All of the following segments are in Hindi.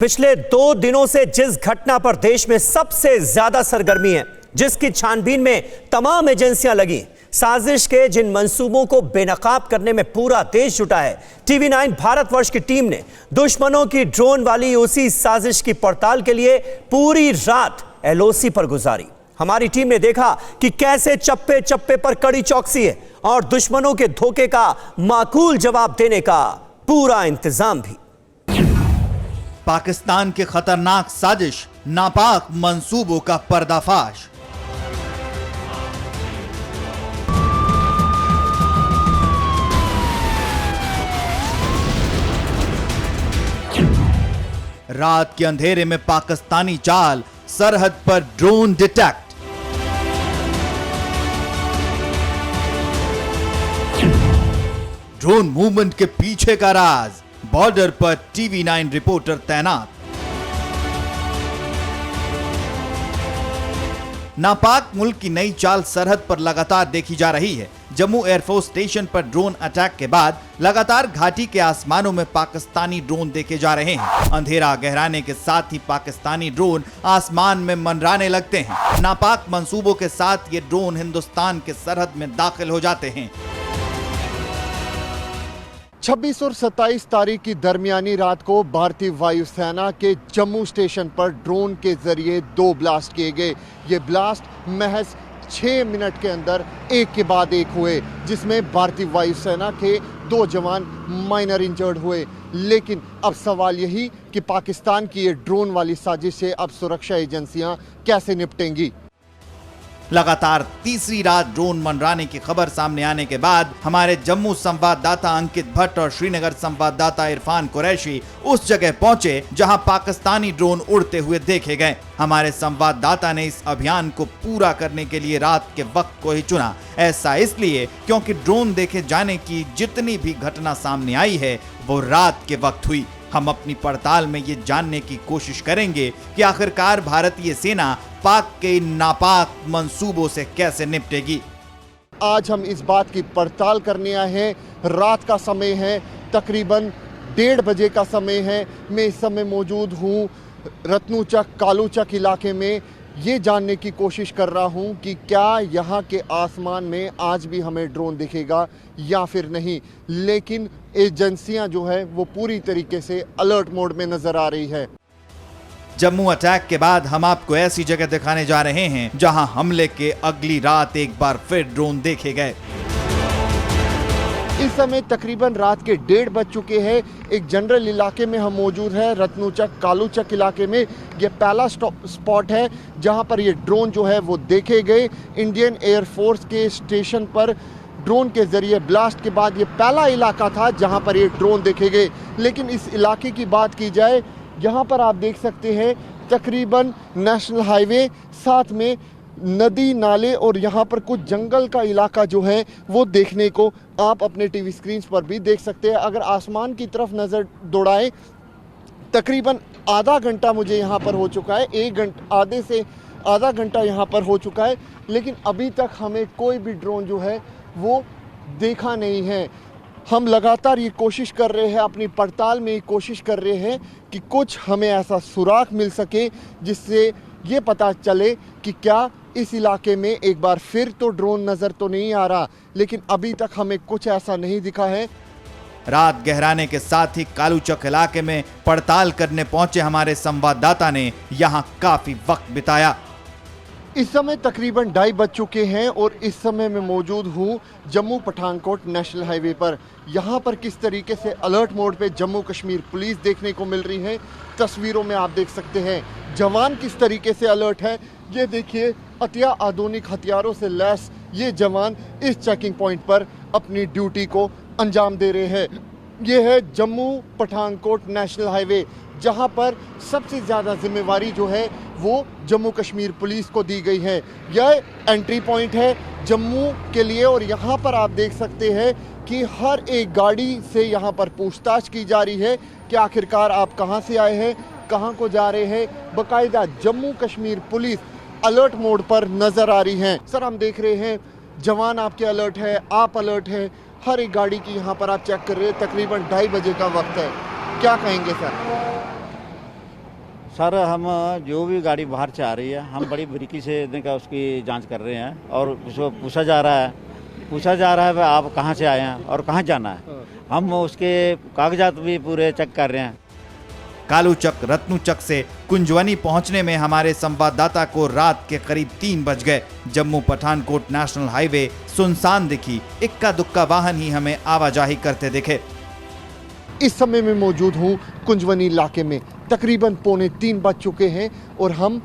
पिछले 2 दिनों से जिस घटना पर देश में सबसे ज्यादा सरगर्मी है, जिसकी छानबीन में तमाम एजेंसियां लगी, साजिश के जिन मंसूबों को बेनकाब करने में पूरा देश जुटा है, टीवी 9 भारतवर्ष की टीम ने दुश्मनों की ड्रोन वाली उसी साजिश की पड़ताल के लिए पूरी रात एलओसी पर गुजारी। हमारी टीम ने देखा कि कैसे चप्पे चप्पे पर कड़ी चौकसी है और दुश्मनों के धोखे का माकूल जवाब देने का पूरा इंतजाम भी। पाकिस्तान के खतरनाक साजिश, नापाक मंसूबों का पर्दाफाश। रात के अंधेरे में पाकिस्तानी चाल, सरहद पर ड्रोन डिटेक्ट। ड्रोन मूवमेंट के पीछे का राज, बॉर्डर पर टीवी 9 रिपोर्टर तैनात। नापाक मुल्क की नई चाल सरहद पर लगातार देखी जा रही है। जम्मू एयरफोर्स स्टेशन पर ड्रोन अटैक के बाद लगातार घाटी के आसमानों में पाकिस्तानी ड्रोन देखे जा रहे हैं। अंधेरा गहराने के साथ ही पाकिस्तानी ड्रोन आसमान में मंडराने लगते हैं। नापाक मंसूबों के साथ ये ड्रोन हिंदुस्तान के सरहद में दाखिल हो जाते हैं। 26 और 27 तारीख की दरमियानी रात को भारतीय वायुसेना के जम्मू स्टेशन पर ड्रोन के जरिए 2 ब्लास्ट किए गए। ये ब्लास्ट महज 6 मिनट के अंदर एक के बाद एक हुए, जिसमें भारतीय वायुसेना के 2 जवान माइनर इंजर्ड हुए। लेकिन अब सवाल यही कि पाकिस्तान की ये ड्रोन वाली साजिश से अब सुरक्षा एजेंसियां कैसे निपटेंगी। लगातार तीसरी रात ड्रोन मंडराने की खबर सामने आने के बाद हमारे जम्मू संवाददाता अंकित भट्ट और श्रीनगर संवाददाता इरफान कुरैशी उस जगह पहुंचे जहां पाकिस्तानी ड्रोन उड़ते हुए देखे गए। हमारे संवाददाता ने इस अभियान को पूरा करने के लिए रात के वक्त को ही चुना। ऐसा इसलिए क्योंकि ड्रोन देखे जाने की जितनी भी घटना सामने आई है वो रात के वक्त हुई। हम अपनी पड़ताल में ये जानने की कोशिश करेंगे कि आखिरकार भारतीय सेना पाक के नापाक मंसूबों से कैसे निपटेगी। आज हम इस बात की पड़ताल करने आए हैं। रात का समय है, तकरीबन 1:30 बजे का समय है। मैं इस समय मौजूद हूँ रत्नूचक कालूचक इलाके में। ये जानने की कोशिश कर रहा हूँ कि क्या यहाँ के आसमान में आज भी हमें ड्रोन दिखेगा या फिर नहीं। लेकिन एजेंसियाँ जो है वो पूरी तरीके से अलर्ट मोड में नजर आ रही है। जम्मू अटैक के बाद हम आपको ऐसी जगह दिखाने जा रहे हैं जहां हमले के अगली रात एक बार फिर ड्रोन देखे गए। इस समय तकरीबन रात के 1:30 बज चुके हैं। एक जनरल इलाके में हम मौजूद हैं, रत्नूचक कालूचक इलाके में। ये पहला स्पॉट है जहां पर ये ड्रोन जो है वो देखे गए। इंडियन एयरफोर्स के स्टेशन पर ड्रोन के जरिए ब्लास्ट के बाद ये पहला इलाका था जहां पर ये ड्रोन देखे गए। लेकिन इस इलाके की बात की जाए, यहाँ पर आप देख सकते हैं तकरीबन नेशनल हाईवे, साथ में नदी नाले और यहाँ पर कुछ जंगल का इलाका जो है वो देखने को आप अपने टीवी स्क्रीन पर भी देख सकते हैं। अगर आसमान की तरफ नज़र दौड़ाएं, तकरीबन आधा घंटा मुझे यहाँ पर हो चुका है, 1 घंटा आधे से आधा घंटा यहाँ पर हो चुका है, लेकिन अभी तक हमें कोई भी ड्रोन जो है वो देखा नहीं है। हम लगातार ये कोशिश कर रहे हैं, अपनी पड़ताल में ये कोशिश कर रहे हैं कि कुछ हमें ऐसा सुराग मिल सके जिससे ये पता चले कि क्या इस इलाके में एक बार फिर तो ड्रोन नज़र तो नहीं आ रहा। लेकिन अभी तक हमें कुछ ऐसा नहीं दिखा है। रात गहराने के साथ ही कालूचक इलाके में पड़ताल करने पहुंचे हमारे संवाददाता ने यहां काफी वक्त बिताया। इस समय तकरीबन 2:30 बज चुके हैं और इस समय मैं मौजूद हूँ जम्मू पठानकोट नेशनल हाईवे पर। यहाँ पर किस तरीके से अलर्ट मोड पे जम्मू कश्मीर पुलिस देखने को मिल रही है, तस्वीरों में आप देख सकते हैं। जवान किस तरीके से अलर्ट है, ये देखिए, आधुनिक हथियारों से लैस ये जवान इस चेकिंग पॉइंट पर अपनी ड्यूटी को अंजाम दे रहे हैं। ये है जम्मू पठानकोट नेशनल हाईवे, जहां पर सबसे ज़्यादा जिम्मेवारी जो है वो जम्मू कश्मीर पुलिस को दी गई है। यह एंट्री पॉइंट है जम्मू के लिए और यहाँ पर आप देख सकते हैं कि हर एक गाड़ी से यहाँ पर पूछताछ की जा रही है कि आखिरकार आप कहाँ से आए हैं, कहाँ को जा रहे हैं। बाकायदा Jammu Kashmir police alert mode पर नज़र आ रही है। सर, हम देख रहे हैं जवान आपके अलर्ट है, आप अलर्ट है, हर एक गाड़ी की यहाँ पर आप चेक कर रहे हैं। तकरीबन 2:30 बजे का वक्त है, क्या कहेंगे सर? सर हम जो भी गाड़ी बाहर से आ रही है हम बड़ी बारीकी से देखा उसकी जांच कर रहे हैं और उसको पूछा जा रहा है भाई आप कहाँ से आए हैं और कहाँ जाना है। हम उसके कागजात भी पूरे चेक कर रहे हैं। कालूचक रत्नूचक से कुंजवनी पहुंचने में हमारे संवाददाता को रात के करीब 3 बज गए। जम्मू पठानकोट नेशनल हाईवे सुनसान दिखी, इक्का दुक्का वाहन ही हमें आवाजाही करते दिखे। इस समय मैं मौजूद हूँ कुंजवनी इलाके में। तकरीबन 2:45 बज चुके हैं और हम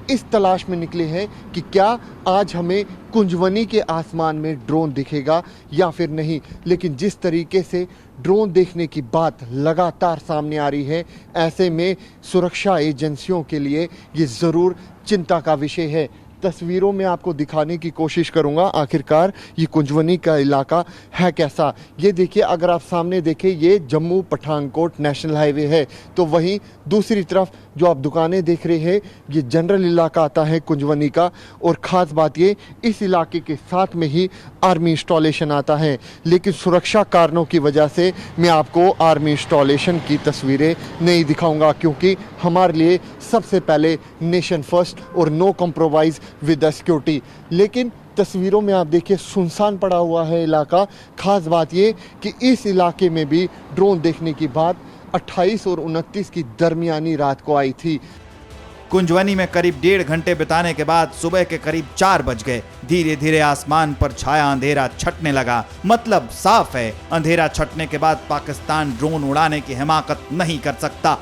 इस तलाश में निकले हैं कि क्या आज हमें कुंजवनी के आसमान में ड्रोन दिखेगा या फिर नहीं। लेकिन जिस तरीके से ड्रोन देखने की बात लगातार सामने आ रही है, ऐसे में सुरक्षा एजेंसियों के लिए ये ज़रूर चिंता का विषय है। तस्वीरों में आपको दिखाने की कोशिश करूंगा आखिरकार ये कुंजवनी का इलाका है कैसा। ये देखिए, अगर आप सामने देखें ये जम्मू पठानकोट नेशनल हाईवे है, तो वहीं दूसरी तरफ जो आप दुकानें देख रहे हैं ये जनरल इलाका आता है कुंजवनी का। और ख़ास बात ये, इस इलाके के साथ में ही आर्मी इंस्टॉलेशन आता है। लेकिन सुरक्षा कारणों की वजह से मैं आपको आर्मी इंस्टॉलेशन की तस्वीरें नहीं दिखाऊंगा, क्योंकि हमारे लिए सबसे पहले नेशन फर्स्ट और no compromise with the security. लेकिन तस्वीरों में आप देखिए सुनसान पड़ा हुआ है इलाका। खास बात ये कि इस इलाके में भी ड्रोन देखने की बात 28 और 29 की दरमियानी रात को आई थी। कुंजवनी में करीब 1.5 घंटे बिताने के बाद सुबह के करीब 4 बज गए। धीरे धीरे आसमान पर छाया अंधेरा छटने लगा। मतलब साफ है, अंधेरा छटने के बाद पाकिस्तान ड्रोन उड़ाने की हिमाकत नहीं कर सकता।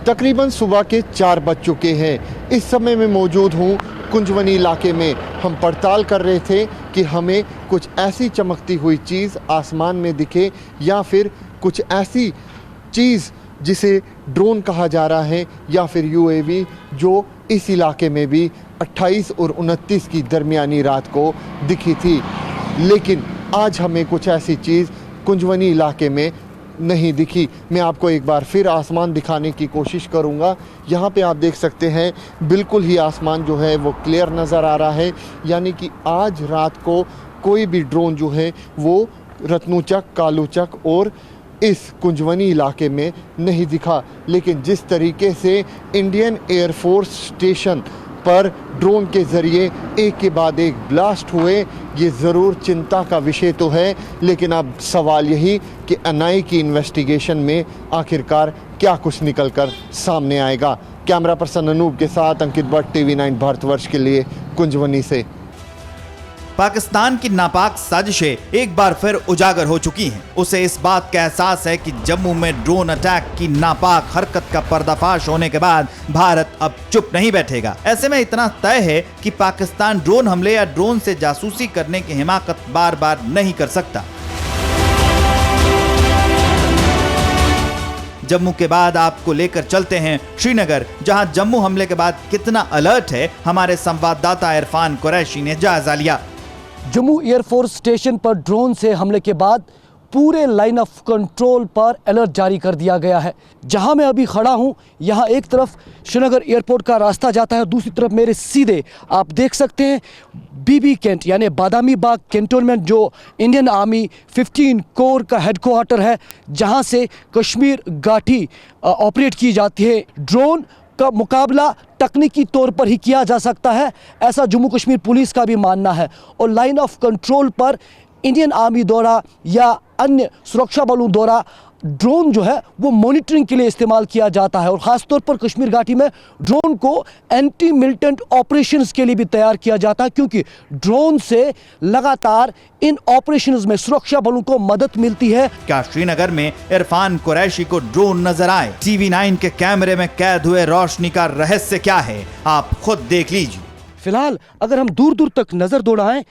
तकरीबन सुबह के 4 बज चुके हैं। इस समय मैं मौजूद हूँ कुंजवनी इलाके में। हम पड़ताल कर रहे थे कि हमें कुछ ऐसी चमकती हुई चीज़ आसमान में दिखे या फिर कुछ ऐसी चीज़ जिसे ड्रोन कहा जा रहा है या फिर यूएवी, जो इस इलाके में भी 28 और 29 की दरमियानी रात को दिखी थी। लेकिन आज हमें कुछ ऐसी चीज़ कुंजवनी इलाके में नहीं दिखी। मैं आपको एक बार फिर आसमान दिखाने की कोशिश करूंगा। यहाँ पे आप देख सकते हैं बिल्कुल ही आसमान जो है वो क्लियर नज़र आ रहा है, यानी कि आज रात को कोई भी ड्रोन जो है वो रत्नूचक, कालूचक और इस कुंजवनी इलाके में नहीं दिखा। लेकिन जिस तरीके से इंडियन एयरफोर्स स्टेशन पर ड्रोन के ज़रिए एक के बाद एक ब्लास्ट हुए, ये ज़रूर चिंता का विषय तो है। लेकिन अब सवाल यही कि एनआईए की इन्वेस्टिगेशन में आखिरकार क्या कुछ निकल कर सामने आएगा। कैमरा पर्सन अनूप के साथ अंकित भट्ट, TV9 भारतवर्ष के लिए कुंजवनी से। पाकिस्तान की नापाक साजिशें एक बार फिर उजागर हो चुकी हैं। उसे इस बात का एहसास है कि जम्मू में ड्रोन अटैक की नापाक हरकत का पर्दाफाश होने के बाद भारत अब चुप नहीं बैठेगा। ऐसे में इतना तय है कि पाकिस्तान ड्रोन हमले या ड्रोन से जासूसी करने की हिमाकत बार बार नहीं कर सकता। जम्मू के बाद आपको लेकर चलते हैं श्रीनगर, जहां जम्मू हमले के बाद कितना अलर्ट है हमारे संवाददाता इरफान कुरैशी ने जायजा लिया। जम्मू एयरफोर्स स्टेशन पर ड्रोन से हमले के बाद पूरे लाइन ऑफ कंट्रोल पर अलर्ट जारी कर दिया गया है। जहां मैं अभी खड़ा हूं, यहां एक तरफ श्रीनगर एयरपोर्ट का रास्ता जाता है, दूसरी तरफ मेरे सीधे आप देख सकते हैं बीबी कैंट यानी बादामी बाग कैंटोनमेंट, जो इंडियन आर्मी 15 कोर का हेडक्वार्टर है, जहां से कश्मीर घाटी ऑपरेट की जाती है। ड्रोन का मुकाबला तकनीकी तौर पर ही किया जा सकता है, ऐसा जम्मू कश्मीर पुलिस का भी मानना है। और लाइन ऑफ कंट्रोल पर इंडियन आर्मी द्वारा या अन्य सुरक्षा बलों द्वारा ड्रोन जो है वो मॉनिटरिंग के लिए इस्तेमाल किया जाता है। और ख़ास तौर पर कश्मीर घाटी में ड्रोन को एंटी मिलिटेंट ऑपरेशंस के लिए भी तैयार किया जाता है, क्योंकि ड्रोन से लगातार इन ऑपरेशंस में सुरक्षा बलों को मदद मिलती है। क्या श्रीनगर में इरफान कुरैशी को ड्रोन नजर आए? TV9 के कैमरे में कैद हुए रोशनी का रहस्य क्या है, आप खुद देख लीजिए। फिलहाल अगर हम दूर दूर तक नज़र दौड़ाएं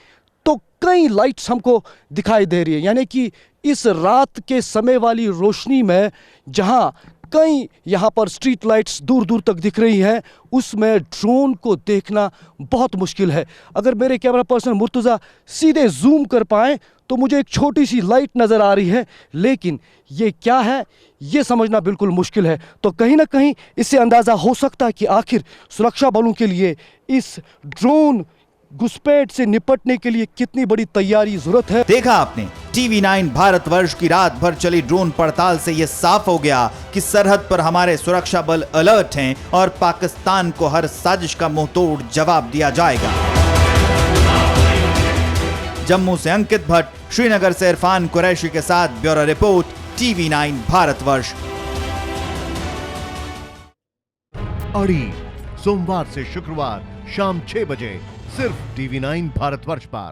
तो कई लाइट्स हमको दिखाई दे रही है, यानी कि इस रात के समय वाली रोशनी में जहां कई यहाँ पर स्ट्रीट लाइट्स दूर दूर तक दिख रही हैं, उसमें ड्रोन को देखना बहुत मुश्किल है। अगर मेरे कैमरा पर्सन मुर्तज़ा सीधे जूम कर पाएँ तो मुझे एक छोटी सी लाइट नज़र आ रही है, लेकिन ये क्या है ये समझना बिल्कुल मुश्किल है। तो कहीं ना कहीं इससे अंदाज़ा हो सकता है कि आखिर सुरक्षा बलों के लिए इस ड्रोन घुसपैठ से निपटने के लिए कितनी बड़ी तैयारी जरूरत है। देखा आपने, TV9 भारतवर्ष की रात भर चली ड्रोन पड़ताल से यह साफ हो गया कि सरहद पर हमारे सुरक्षा बल अलर्ट हैं और पाकिस्तान को हर साजिश का मुंहतोड़ जवाब दिया जाएगा। जम्मू से अंकित भट्ट, श्रीनगर से इरफान कुरैशी के साथ ब्यूरो रिपोर्ट, TV9 भारतवर्ष। अड़ी सोमवार से शुक्रवार शाम 6 बजे सिर्फ TV9 भारतवर्ष पर।